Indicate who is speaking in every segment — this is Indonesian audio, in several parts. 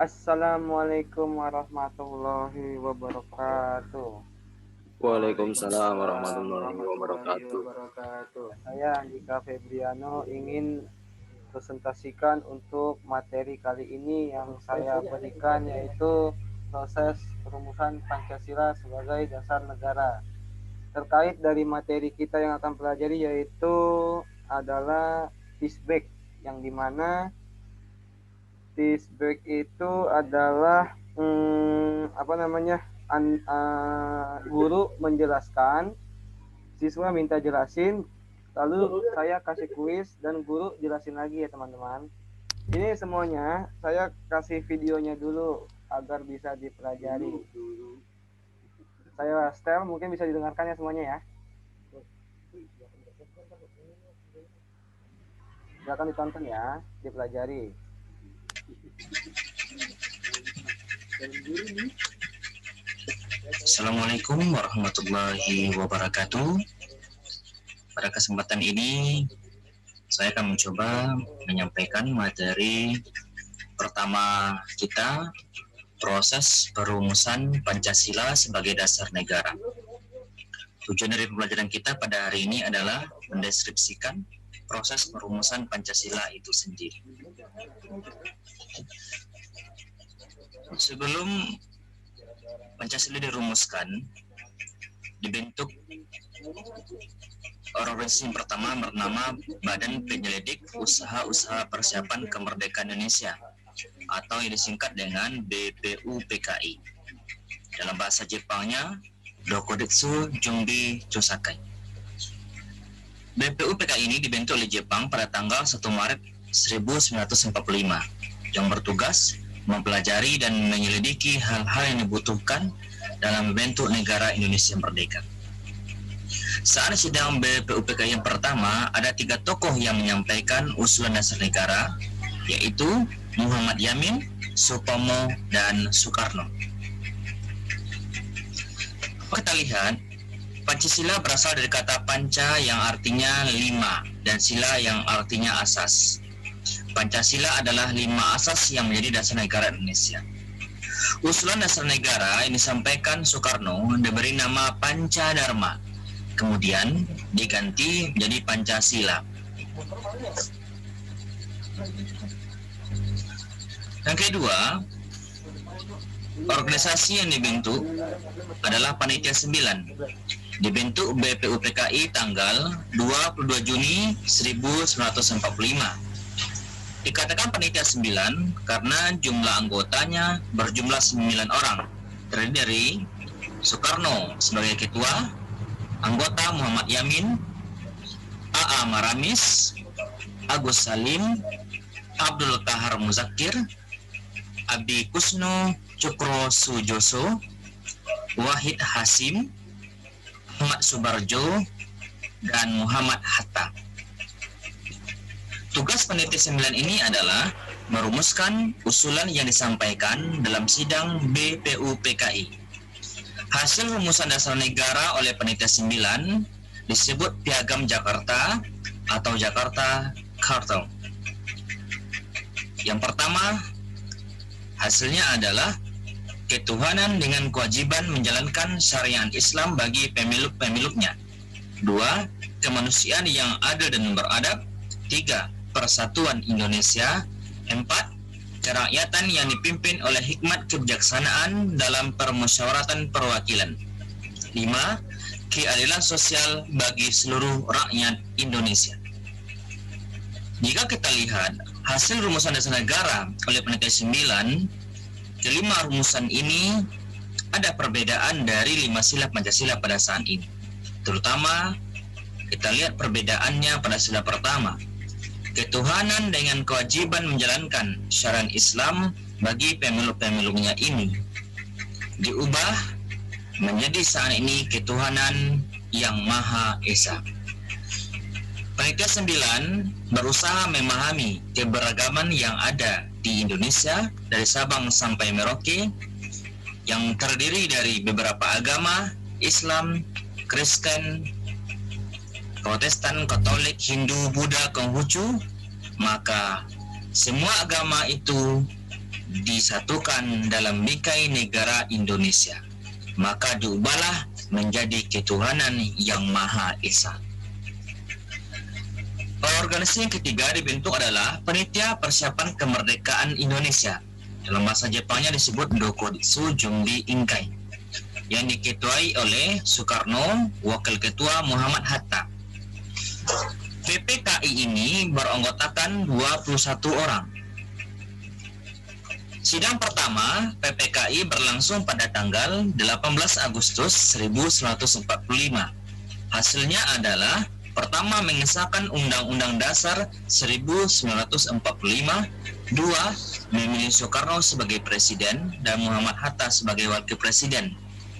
Speaker 1: Assalamualaikum warahmatullahi wabarakatuh.
Speaker 2: Waalaikumsalam
Speaker 1: Waalaikumsalam
Speaker 2: warahmatullahi
Speaker 1: warahmatullahi
Speaker 2: wabarakatuh.
Speaker 1: wabarakatuh. Saya Andika Febriano ingin presentasikan untuk materi kali ini yang saya berikan yaitu proses perumusan Pancasila sebagai dasar negara. Terkait dari materi kita yang akan pelajari yaitu adalah Tisbek, yang dimana Tisbek itu adalah guru menjelaskan, siswa minta jelasin, lalu saya kasih kuis dan guru jelasin lagi ya teman-teman. Ini semuanya saya kasih videonya dulu agar bisa dipelajari. Saya setel, mungkin bisa didengarkan ya semuanya ya. Silakan ditonton ya, dipelajari.
Speaker 3: Assalamualaikum warahmatullahi wabarakatuh. Pada kesempatan ini, saya akan mencoba menyampaikan materi pertama kita, proses perumusan Pancasila sebagai dasar negara. Tujuan dari pembelajaran kita pada hari ini adalah mendeskripsikan proses perumusan Pancasila itu sendiri. Sebelum Pancasila dirumuskan, dibentuk organisasi yang pertama bernama Badan Penyelidik Usaha-Usaha Persiapan Kemerdekaan Indonesia atau yang disingkat dengan BPUPKI. Dalam bahasa Jepangnya, Dokudetsu Jumbi Chosakai. BPUPKI ini dibentuk oleh Jepang pada tanggal 1 Maret 1945 yang bertugas mempelajari dan menyelidiki hal-hal yang dibutuhkan dalam membentuk negara Indonesia merdeka. Saat sidang BPUPKI yang pertama, ada 3 tokoh yang menyampaikan usulan dasar negara, yaitu Muhammad Yamin, Supomo, dan Soekarno. Kita lihat, Pancasila berasal dari kata panca yang artinya 5 dan sila yang artinya asas. Pancasila adalah 5 asas yang menjadi dasar negara Indonesia. Usulan dasar negara yang disampaikan Soekarno diberi nama Pancadharma, kemudian diganti menjadi Pancasila. Yang kedua, organisasi yang dibentuk adalah Panitia 9. Dibentuk BPUPKI tanggal 22 Juni 1945. Dikatakan Panitia 9 karena jumlah anggotanya berjumlah 9 orang, terdiri dari Soekarno sebagai ketua, anggota Muhammad Yamin, A.A. Maramis, Agus Salim, Abdul Kahar Muzakir, Abi Kusno Cukro Sujoso, Wahid Hasim, Muhammad Subarjo, dan Muhammad Hatta. Tugas Panitia 9 ini adalah merumuskan usulan yang disampaikan dalam sidang BPUPKI. Hasil rumusan dasar negara oleh Panitia 9 disebut Piagam Jakarta atau Jakarta Charter. Yang pertama, hasilnya adalah ketuhanan dengan kewajiban menjalankan syariat Islam bagi pemilik-pemiluknya. 2. Kemanusiaan yang adil dan beradab. 3. Persatuan Indonesia. 4. Kerakyatan yang dipimpin oleh hikmat kebijaksanaan dalam permusyawaratan perwakilan. 5. Keadilan sosial bagi seluruh rakyat Indonesia. Jika kita lihat hasil rumusan dasar negara oleh Panitia 9, kelima rumusan ini ada perbedaan dari 5 sila Pancasila pada saat ini. Terutama kita lihat perbedaannya pada sila pertama. Ketuhanan dengan kewajiban menjalankan syariat Islam bagi pemilik-pemiluknya ini diubah menjadi saat ini ketuhanan yang Maha Esa. Panitia 9 berusaha memahami keberagaman yang ada di Indonesia dari Sabang sampai Merauke yang terdiri dari beberapa agama, Islam, Kristen, Protestan, Katolik, Hindu, Buddha, Konghucu. Maka semua agama itu disatukan dalam bingkai negara Indonesia, maka diubahlah menjadi ketuhanan yang Maha Esa. Organisasi yang ketiga dibentuk adalah Panitia Persiapan Kemerdekaan Indonesia. Dalam bahasa Jepangnya disebut Dokotsu Jumbi Inkai, yang diketuai oleh Soekarno, Wakil Ketua Muhammad Hatta. PPKI ini beranggotakan 21 orang. Sidang pertama PPKI berlangsung pada tanggal 18 Agustus 1945. Hasilnya adalah pertama, mengesahkan Undang-Undang Dasar 1945, dua, memilih Soekarno sebagai presiden dan Muhammad Hatta sebagai wakil presiden,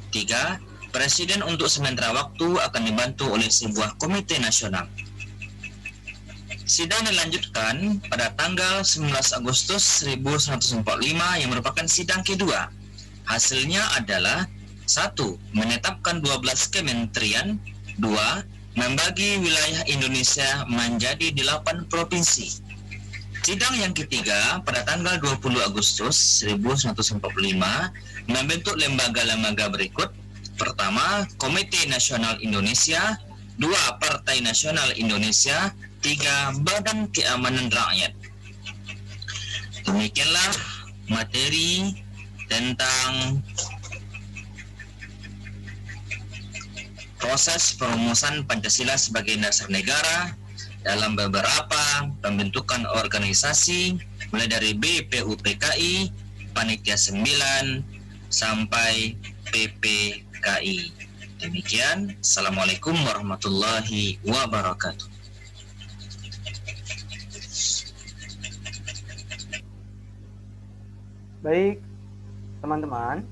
Speaker 3: tiga, presiden untuk sementara waktu akan dibantu oleh sebuah komite nasional. Sidang dilanjutkan pada tanggal 19 Agustus 1945 yang merupakan sidang kedua. Hasilnya adalah 1. Menetapkan 12 kementerian, 2. Membagi wilayah Indonesia menjadi 8 provinsi. Sidang yang ketiga pada tanggal 20 Agustus 1945 membentuk lembaga-lembaga berikut. Pertama, Komite Nasional Indonesia, 2. Partai Nasional Indonesia, 3. Badan Keamanan Rakyat. Demikianlah materi tentang proses perumusan Pancasila sebagai dasar negara dalam beberapa pembentukan organisasi, mulai dari BPUPKI, Panitia 9, sampai PPKI. Demikian, Assalamualaikum warahmatullahi wabarakatuh.
Speaker 1: Baik, teman-teman.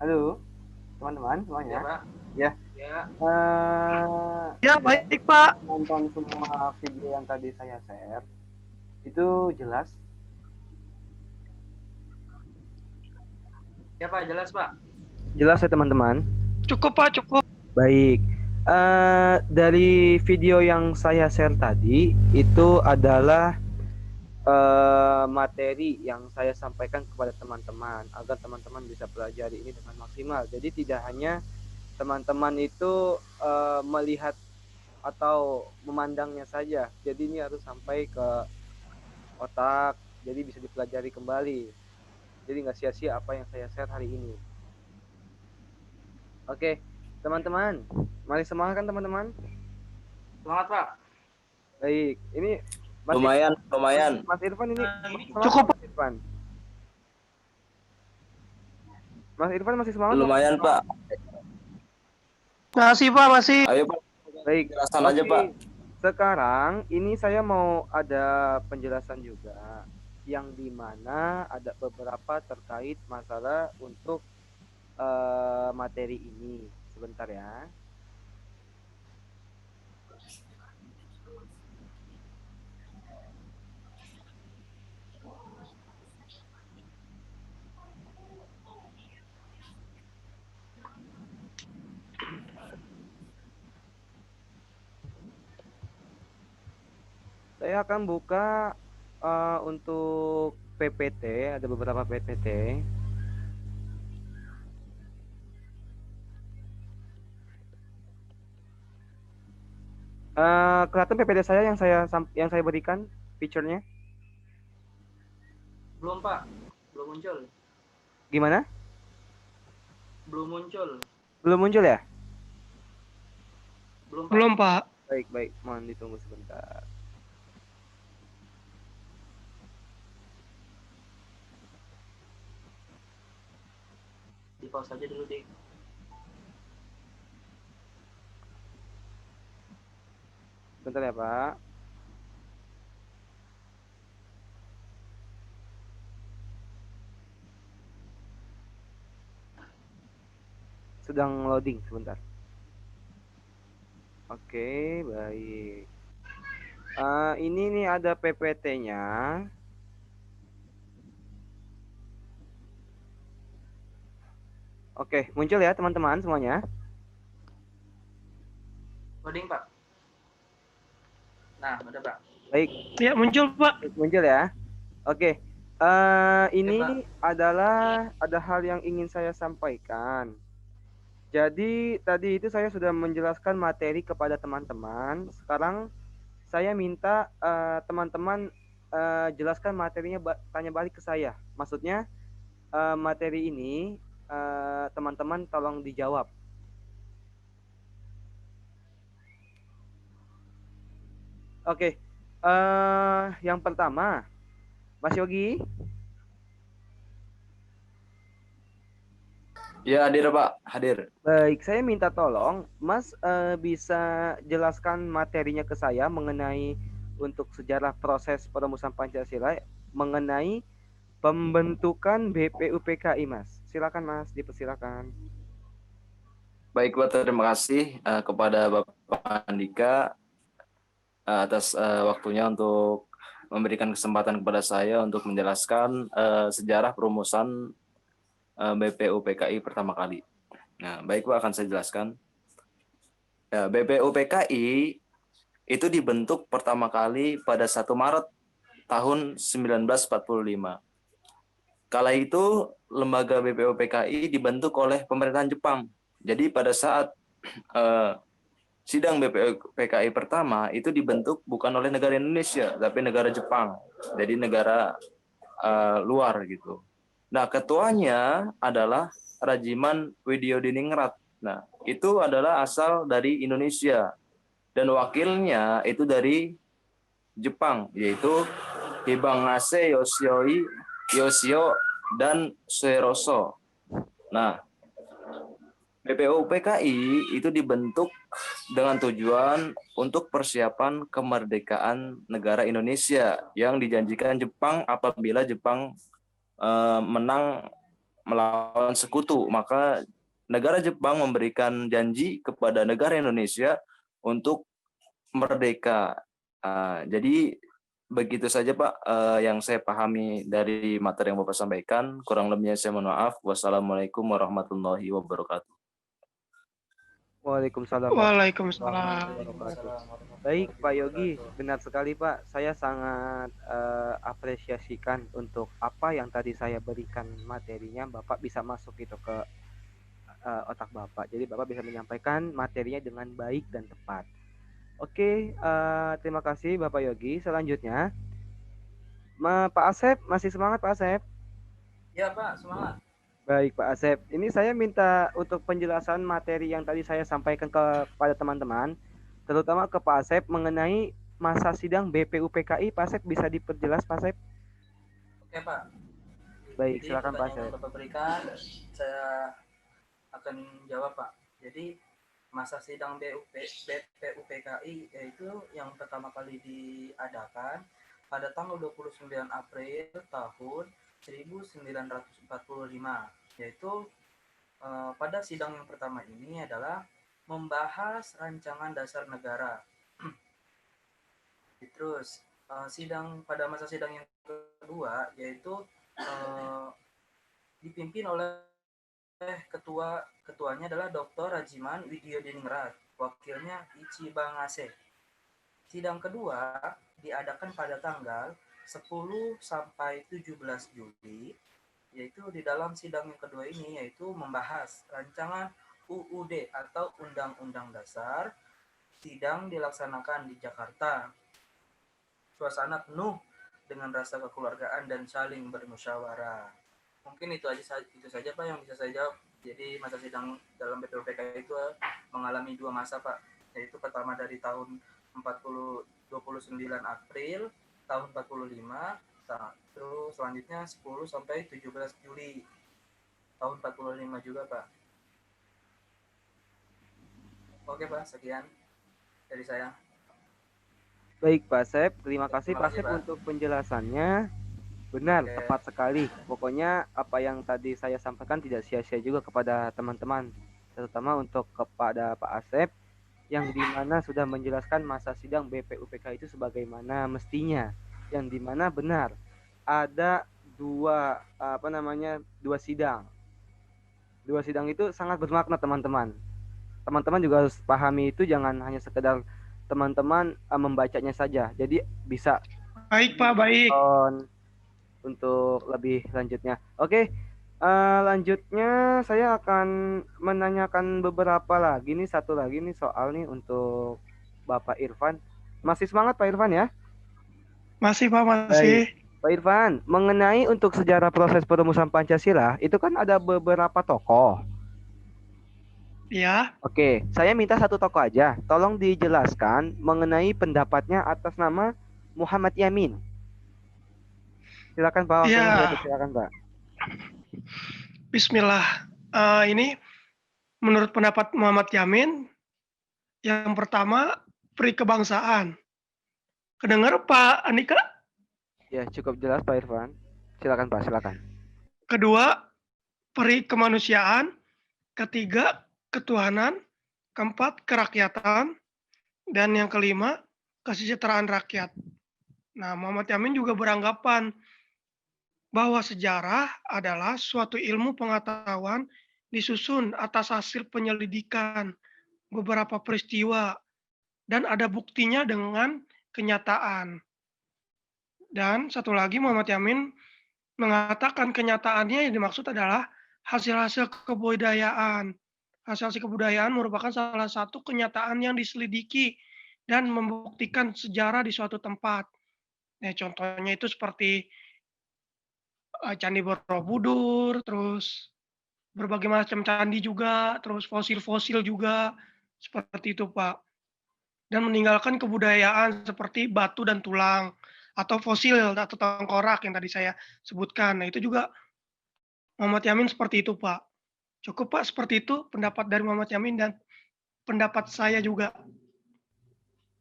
Speaker 1: Halo, teman-teman semuanya.
Speaker 4: Ya, Pak.
Speaker 1: Ya.
Speaker 4: Ya.
Speaker 5: Ya, baik, Pak.
Speaker 1: Nonton semua video yang tadi saya share, itu jelas?
Speaker 4: Ya, Pak, jelas, Pak.
Speaker 1: Jelas ya, teman-teman?
Speaker 5: Cukup, Pak, cukup.
Speaker 1: Baik. Dari video yang saya share tadi, itu adalah materi yang saya sampaikan kepada teman-teman agar teman-teman bisa pelajari ini dengan maksimal. Jadi tidak hanya teman-teman itu melihat atau memandangnya saja. Jadi ini harus sampai ke otak, jadi bisa dipelajari kembali. Jadi nggak sia-sia apa yang saya share hari ini. Oke, teman-teman, mari semangat kan teman-teman?
Speaker 4: Semangat, Pak.
Speaker 1: Baik, ini
Speaker 2: Lumayan.
Speaker 1: Mas Irfan ini
Speaker 5: Cukup.
Speaker 1: Mas Irfan. Mas Irfan masih semangat?
Speaker 2: Lumayan, Pak.
Speaker 5: Masih, Pak, masih.
Speaker 2: Ayo, Pak.
Speaker 1: Baik,
Speaker 2: Penjelasan aja,
Speaker 1: oke.
Speaker 2: Pak.
Speaker 1: Sekarang ini saya mau ada penjelasan juga yang dimana ada beberapa terkait masalah untuk materi ini. Sebentar ya. Saya akan buka untuk PPT, ada beberapa PPT. Kelihatan PPT saya yang saya berikan picture-nya?
Speaker 4: Belum, Pak. Belum muncul.
Speaker 1: Gimana?
Speaker 4: Belum muncul.
Speaker 1: Belum muncul ya?
Speaker 4: Belum, Pak.
Speaker 5: Belum, Pak.
Speaker 1: Baik, mohon ditunggu sebentar.
Speaker 4: Di pause aja dulu, Dik.
Speaker 1: Bentar ya, Pak. Sedang loading sebentar. Oke, baik. Ini nih ada PPT-nya. Oke, muncul ya teman-teman semuanya.
Speaker 4: Loading, Pak. Nah, udah, Pak.
Speaker 1: Baik,
Speaker 5: Ya, muncul, Pak.
Speaker 1: muncul ya. Oke. Ini
Speaker 4: Pak.
Speaker 1: adalah ada hal yang ingin saya sampaikan. Jadi tadi itu saya sudah menjelaskan materi kepada teman-teman. Sekarang saya minta teman-teman jelaskan materinya, tanya balik ke saya. Maksudnya materi ini teman-teman tolong dijawab. Oke, yang pertama, Mas Yogi.
Speaker 2: Ya, hadir Pak, hadir.
Speaker 1: Baik, saya minta tolong, Mas bisa jelaskan materinya ke saya mengenai untuk sejarah proses perumusan Pancasila, mengenai pembentukan BPUPKI, Mas. Silakan, Mas, dipersilakan.
Speaker 2: Baik Pak, terima kasih kepada Bapak Andika atas waktunya untuk memberikan kesempatan kepada saya untuk menjelaskan sejarah perumusan BPUPKI pertama kali. Nah, baik Pak, akan saya jelaskan. BPUPKI itu dibentuk pertama kali pada 1 Maret tahun 1945. Kala itu lembaga BPUPKI dibentuk oleh pemerintahan Jepang. Jadi pada saat sidang BPUPKI pertama itu dibentuk bukan oleh negara Indonesia, tapi negara Jepang. Jadi negara luar gitu. Nah, ketuanya adalah Rajiman Widyodiningrat. Nah, itu adalah asal dari Indonesia. Dan wakilnya itu dari Jepang, yaitu Hibangase Yoshio dan Sueroso. Nah, BPUPKI itu dibentuk dengan tujuan untuk persiapan kemerdekaan negara Indonesia yang dijanjikan Jepang apabila Jepang menang melawan sekutu. Maka negara Jepang memberikan janji kepada negara Indonesia untuk merdeka. Jadi begitu saja Pak yang saya pahami dari materi yang Bapak sampaikan. Kurang lebihnya saya mohon maaf. Wassalamualaikum warahmatullahi wabarakatuh.
Speaker 1: Waalaikumsalam.
Speaker 5: Waalaikumsalam.
Speaker 1: Baik, Pak Yogi, benar sekali Pak. Saya sangat apresiasikan untuk apa yang tadi saya berikan materinya. Bapak bisa masuk itu ke otak Bapak. Jadi Bapak bisa menyampaikan materinya dengan baik dan tepat. Oke, terima kasih Bapak Yogi. Selanjutnya, Pak Asep, masih semangat Pak Asep?
Speaker 4: Ya Pak, semangat.
Speaker 1: Baik Pak Asep, ini saya minta untuk penjelasan materi yang tadi saya sampaikan kepada teman-teman, terutama ke Pak Asep mengenai masa sidang BPUPKI. Pak Asep bisa diperjelas Pak Asep?
Speaker 4: Oke Pak.
Speaker 1: Baik,
Speaker 4: Jadi
Speaker 1: silakan Pak
Speaker 4: pertanyaan
Speaker 1: Asep.
Speaker 4: yang Bapak berikan, saya akan jawab Pak. Jadi masa sidang BPUPKI yaitu yang pertama kali diadakan pada tanggal 29 April tahun 1945, yaitu pada sidang yang pertama ini adalah membahas rancangan dasar negara. Terus pada masa sidang yang kedua yaitu dipimpin oleh ketuanya adalah Dr. Rajiman Widyodiningrat, wakilnya Ichibangase. Sidang kedua diadakan pada tanggal 10 sampai 17 Juli, yaitu di dalam sidang yang kedua ini yaitu membahas rancangan UUD atau Undang-Undang Dasar. Sidang dilaksanakan di Jakarta. Suasana penuh dengan rasa kekeluargaan dan saling bermusyawarah. Mungkin itu saja Pak yang bisa saya jawab. Jadi masa sidang dalam BPUPKI itu mengalami 2 masa Pak, yaitu pertama dari tahun 29 April tahun 45, terus selanjutnya 10 sampai 17 Juli tahun 45 juga Pak. Oke Pak, sekian dari saya.
Speaker 1: Baik Pak Asep, terima kasih
Speaker 4: Terima
Speaker 1: Pak
Speaker 4: kasih,
Speaker 1: Asep
Speaker 4: Pak.
Speaker 1: untuk penjelasannya. Benar,
Speaker 4: Oke.
Speaker 1: tepat sekali. Pokoknya apa yang tadi saya sampaikan tidak sia-sia juga kepada teman-teman, terutama untuk kepada Pak Asep yang dimana sudah menjelaskan masa sidang BPUPK itu sebagaimana mestinya, yang dimana benar ada dua sidang. Dua sidang itu sangat bermakna teman-teman. Teman-teman juga harus pahami itu, jangan hanya sekedar teman-teman membacanya saja. Jadi bisa
Speaker 5: Baik, Pak, baik.
Speaker 1: untuk lebih lanjutnya. Oke, lanjutnya saya akan menanyakan beberapa lagi nih, satu lagi nih soal nih untuk Bapak Irfan. Masih semangat Pak Irfan ya?
Speaker 5: Masih, Pak,
Speaker 1: Baik.
Speaker 5: masih.
Speaker 1: Pak Irfan, mengenai untuk sejarah proses perumusan Pancasila, itu kan ada beberapa tokoh.
Speaker 5: Ya,
Speaker 1: Oke, saya minta satu tokoh aja. Tolong dijelaskan mengenai pendapatnya atas nama Muhammad Yamin. Silakan Pak, waktunya
Speaker 5: ya.
Speaker 1: saya persilakan Pak.
Speaker 5: Bismillah. Ini menurut pendapat Muhammad Yamin, yang pertama peri kebangsaan. Kedengar Pak Andika?
Speaker 1: Ya, cukup jelas Pak Irfan. Silakan Pak, silakan.
Speaker 5: Kedua, peri kemanusiaan. Ketiga, ketuhanan. Keempat, kerakyatan. Dan yang kelima, kesejahteraan rakyat. Nah, Muhammad Yamin juga beranggapan bahwa sejarah adalah suatu ilmu pengetahuan disusun atas hasil penyelidikan beberapa peristiwa dan ada buktinya dengan kenyataan. Dan satu lagi Muhammad Yamin mengatakan kenyataannya yang dimaksud adalah hasil-hasil kebudayaan. Hasil-hasil kebudayaan merupakan salah satu kenyataan yang diselidiki dan membuktikan sejarah di suatu tempat. Nah, contohnya itu seperti Candi Borobudur, terus berbagai macam candi juga, terus fosil-fosil juga, seperti itu Pak. Dan meninggalkan kebudayaan seperti batu dan tulang, atau fosil atau tengkorak yang tadi saya sebutkan. Nah itu juga Muhammad Yamin seperti itu Pak. Cukup Pak seperti itu pendapat dari Muhammad Yamin dan pendapat saya juga.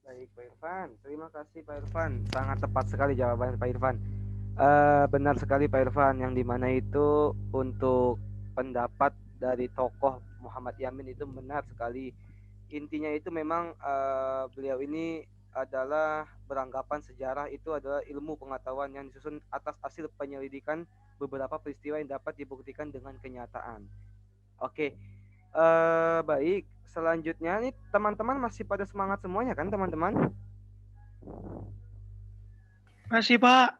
Speaker 1: Baik Pak Irfan, terima kasih Pak Irfan. Sangat tepat sekali jawaban Pak Irfan. Benar sekali Pak Irfan, yang dimana itu untuk pendapat dari tokoh Muhammad Yamin itu benar sekali. Intinya itu memang beliau ini adalah beranggapan sejarah itu adalah ilmu pengetahuan yang disusun atas hasil penyelidikan beberapa peristiwa yang dapat dibuktikan dengan kenyataan. Oke, baik. Selanjutnya nih teman-teman masih pada semangat semuanya kan teman-teman?
Speaker 5: Masih Pak.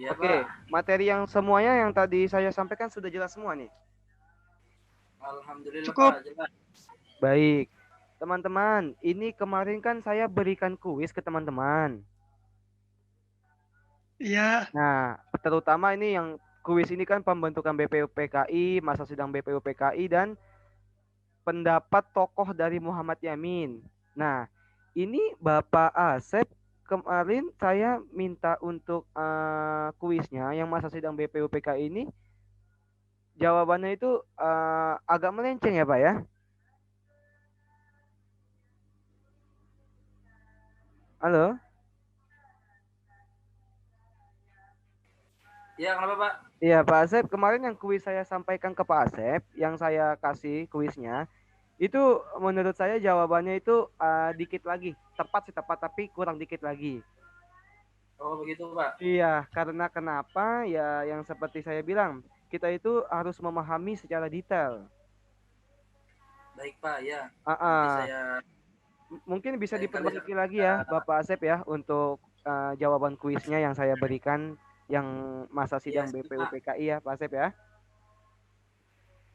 Speaker 4: Ya,
Speaker 1: Oke,
Speaker 4: Pak.
Speaker 1: materi yang semuanya yang tadi saya sampaikan sudah jelas semua nih.
Speaker 4: Alhamdulillah
Speaker 5: Cukup.
Speaker 4: Pak, jelas.
Speaker 1: Baik. Teman-teman, ini kemarin kan saya berikan kuis ke teman-teman.
Speaker 5: Iya.
Speaker 1: Nah, terutama ini yang kuis ini kan pembentukan BPUPKI, masa sidang BPUPKI, dan pendapat tokoh dari Muhammad Yamin. Nah, ini Bapak Asep kemarin saya minta untuk kuisnya yang masa sidang BPUPKI ini, jawabannya itu agak melenceng ya Pak ya? Halo?
Speaker 4: Ya, kenapa Pak?
Speaker 1: Iya Pak Asep, kemarin yang kuis saya sampaikan ke Pak Asep, yang saya kasih kuisnya, itu menurut saya jawabannya itu dikit lagi. Tepat sih tepat, tapi kurang dikit lagi.
Speaker 4: Oh, begitu Pak.
Speaker 1: Iya, karena kenapa? Ya yang seperti saya bilang, kita itu harus memahami secara detail.
Speaker 4: Baik Pak, ya.
Speaker 1: Ah,
Speaker 4: Nanti
Speaker 1: ah.
Speaker 4: saya
Speaker 1: Mungkin bisa
Speaker 4: lain kali
Speaker 1: diperbaiki lagi ya Bapak Asep ya untuk jawaban kuisnya yang saya berikan yang masa sidang
Speaker 4: Iya, Pak.
Speaker 1: BPUPKI ya Pak Asep ya.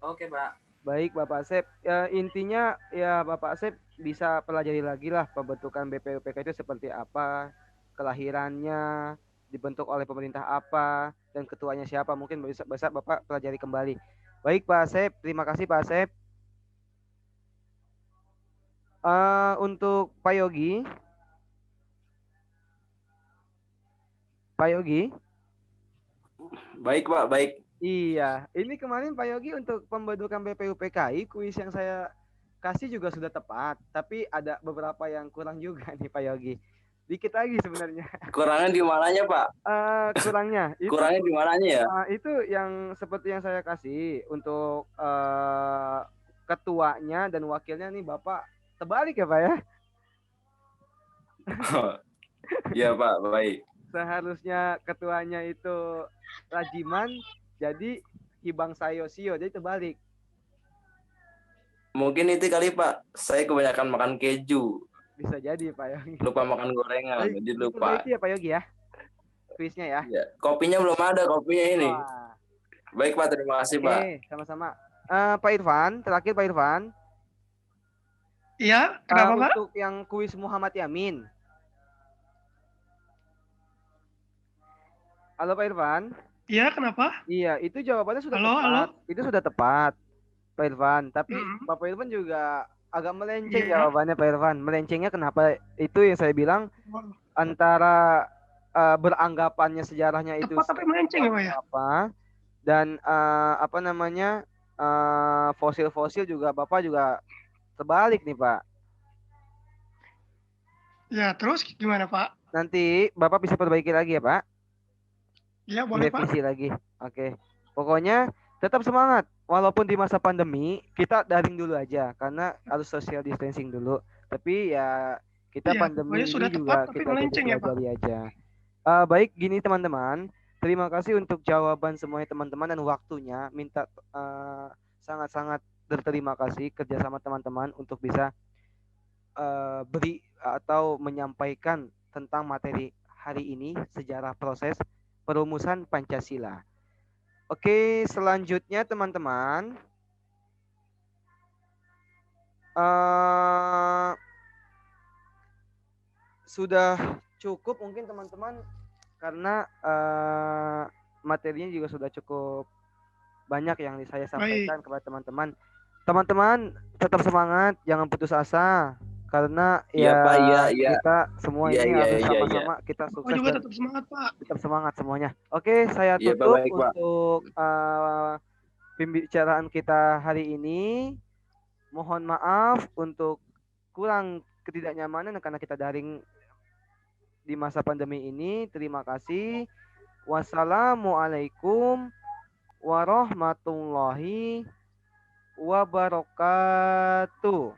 Speaker 4: Oke Pak.
Speaker 1: Baik Bapak Asep, intinya ya Bapak Asep bisa pelajari lagi lah pembentukan BPUPKI itu seperti apa, kelahirannya, dibentuk oleh pemerintah apa, dan ketuanya siapa, mungkin bisa Bapak pelajari kembali. Baik Pak Asep, terima kasih Pak Asep. Untuk Pak Yogi. Pak Yogi.
Speaker 2: Baik Pak, baik.
Speaker 1: Iya, ini kemarin Pak Yogi untuk pembentukan BPUPKI, kuis yang saya kasih juga sudah tepat, tapi ada beberapa yang kurang juga nih Pak Yogi. Dikit lagi sebenarnya.
Speaker 2: Kurangnya di mananya Pak?
Speaker 1: Kurangnya.
Speaker 2: Kurangnya di mananya ya?
Speaker 1: Itu yang seperti yang saya kasih untuk ketuanya dan wakilnya nih Bapak terbalik ya Pak ya?
Speaker 2: Iya Pak, baik.
Speaker 1: Seharusnya ketuanya itu Rajiman, jadi Hibang Sayosio, jadi terbalik.
Speaker 2: Mungkin itu kali Pak, saya kebanyakan makan keju.
Speaker 1: Bisa jadi Pak Yogi.
Speaker 2: Lupa makan gorengan,
Speaker 1: Baik,
Speaker 2: jadi lupa.
Speaker 1: diperbaiki ya Pak Yogi ya. Kuisnya ya.
Speaker 2: Ya, kopinya belum ada, kopinya ini.
Speaker 1: Wah.
Speaker 2: Baik Pak, terima kasih Pak.
Speaker 1: Oke, sama-sama. Pak Irfan, terakhir Pak Irfan.
Speaker 5: Iya, kenapa Pak?
Speaker 1: Untuk yang kuis Muhammad Yamin. Halo Pak Irfan.
Speaker 5: Iya, kenapa?
Speaker 1: Iya, itu jawabannya sudah
Speaker 5: Halo,
Speaker 1: tepat.
Speaker 5: halo.
Speaker 1: Itu sudah tepat, Pak Irfan. Tapi Pak Irfan juga agak melenceng jawabannya Pak Irfan. Melencengnya kenapa? Itu yang saya bilang antara beranggapannya sejarahnya itu
Speaker 5: tepat tapi melenceng ya Pak ya?
Speaker 1: Apa? Dan apa namanya fosil-fosil juga Bapak juga terbalik nih Pak.
Speaker 5: Ya, terus gimana Pak?
Speaker 1: Nanti Bapak bisa perbaiki lagi ya Pak.
Speaker 5: Iya, boleh Pak.
Speaker 1: Revisi lagi. Oke. Pokoknya tetap semangat. Walaupun di masa pandemi kita daring dulu aja karena harus social distancing dulu. Tapi ya kita pandemi ini
Speaker 5: sudah
Speaker 1: juga
Speaker 5: tepat, tapi
Speaker 1: kita
Speaker 5: melenceng ya Pak.
Speaker 1: aja. Baik, gini teman-teman. Terima kasih untuk jawaban semuanya teman-teman dan waktunya. Minta sangat-sangat berterima kasih kerjasama teman-teman untuk bisa beri atau menyampaikan tentang materi hari ini, sejarah proses perumusan Pancasila. Oke, selanjutnya teman-teman. Sudah cukup mungkin teman-teman karena materinya juga sudah cukup banyak yang saya sampaikan kepada teman-teman. Teman-teman tetap semangat, jangan putus asa karena kita semua ini harus sama-sama kita sukses
Speaker 5: juga tetap semangat Pak.
Speaker 1: Tetap semangat semuanya. Oke, saya tutup untuk pembicaraan kita hari ini. Mohon maaf untuk kurang ketidaknyamanan karena kita daring di masa pandemi ini. Terima kasih. Wassalamualaikum warahmatullahi wabarakatuh.